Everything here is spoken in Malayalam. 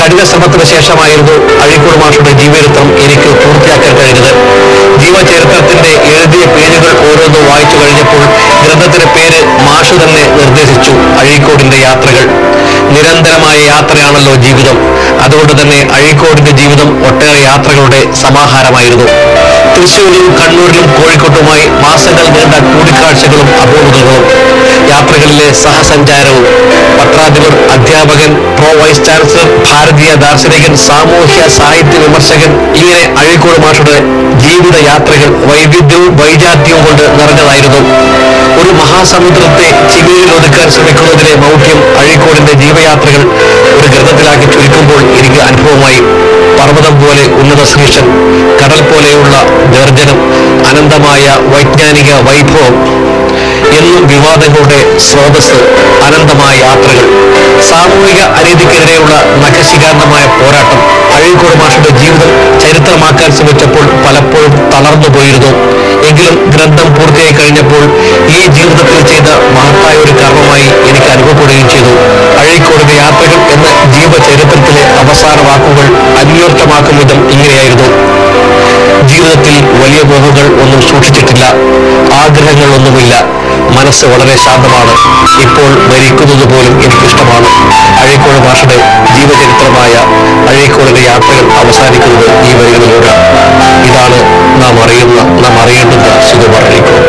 കഠിന ശ്രമത്തിന് ശേഷമായിരുന്നു അഴീക്കോട് മാഷുടെ ജീവചരിത്രം എനിക്ക് പൂർത്തിയാക്കാൻ കഴിഞ്ഞത്. ജീവചരിത്രത്തിന്റെ എഴുതിയ പേരുകൾ ഓരോന്നും വായിച്ചു കഴിഞ്ഞപ്പോൾ ഗ്രന്ഥത്തിന്റെ പേര് മാഷു തന്നെ നിർദ്ദേശിച്ചു, അഴീക്കോടിന്റെ യാത്രകൾ. നിരന്തരമായ യാത്രയാണല്ലോ ജീവിതം. അതുകൊണ്ട് തന്നെ അഴീക്കോടിന്റെ ജീവിതം ഒട്ടേറെ യാത്രകളുടെ സമാഹാരമായിരുന്നു. തൃശ്ശൂരിലും കണ്ണൂരിലും കോഴിക്കോട്ടുമായി മാസങ്ങൾ നീണ്ട കൂടിക്കാഴ്ചകളും അഭിമുഖങ്ങളും, യാത്രകളിലെ സഹസഞ്ചാരവും. പത്രാധിപർ, അധ്യാപകൻ, പ്രോ വൈസ് ചാൻസലർ, ഭാരതീയ ദാർശനികൻ, സാമൂഹ്യ സാഹിത്യ വിമർശകൻ, ഇങ്ങനെ അഴീക്കോട് മാഷുടെ ജീവിത യാത്രകൾ വൈവിധ്യവും വൈജാത്യവും കൊണ്ട് നിറഞ്ഞതായിരുന്നു. ഒരു മഹാസമുദ്രത്തെ ചിമിഴിൽ ഒതുക്കാൻ ശ്രമിക്കുന്നതിലെ മൗഢ്യം അഴീക്കോടിന്റെ ജീവയാത്രകൾ ഒരു ഗ്രന്ഥത്തിലാക്കി ചുരുക്കുമ്പോൾ എനിക്ക് അനുഭവമായി. പർവ്വതം പോലെ ഉന്നത ശ്രീഷൻ, കടൽ പോലെയുള്ള ഗർജനം, അനന്തമായ വൈജ്ഞാനിക വൈഭവം, എന്നും വിവാദങ്ങളുടെ സ്രോതസ്, അനന്തമായ യാത്രകൾ, സാമൂഹിക അനീതിക്കെതിരെയുള്ള നഖശികാന്തമായ പോരാട്ടം. അഴീക്കോട് മാഷുടെ ജീവിതം ചരിത്രമാക്കാൻ ശ്രമിച്ചപ്പോൾ പലപ്പോഴും തളർന്നു പോയിരുന്നു. എങ്കിലും ഗ്രന്ഥം പൂർത്തിയായി കഴിഞ്ഞപ്പോൾ ഈ ജീവിതത്തിൽ ചെയ്ത മഹത്തായ ഒരു കർമ്മമായി എനിക്ക് അനുഭവപ്പെടുകയും ചെയ്തു. അഴീക്കോടിന്റെ യാത്രകൾ എന്ന ജീവചരിത്രത്തിലെ അവസാന വാക്കുകൾ അന്വർത്ഥമാക്കും വിധം ഇങ്ങനെയായിരുന്നു: ജീവിതത്തിൽ വലിയ മോഹങ്ങൾ ഒന്നും സൂക്ഷിച്ചിട്ടില്ല, ആഗ്രഹങ്ങൾ ഒന്നുമില്ല, മനസ്സ് വളരെ ശാന്തമാണ്, ഇപ്പോൾ മരിക്കുന്നത് പോലും എനിക്കിഷ്ടമാണ്. അഴീക്കോട് മാഷുടെ ജീവചരിത്രമായ അഴീക്കോടിന്റെ യാത്രകൾ അവസാനിക്കുന്നത് ഈ വരികളിലൂടെ. ഇതാണ് നാം അറിയേണ്ടുന്ന സുകുമാർ അഴീക്കോട്.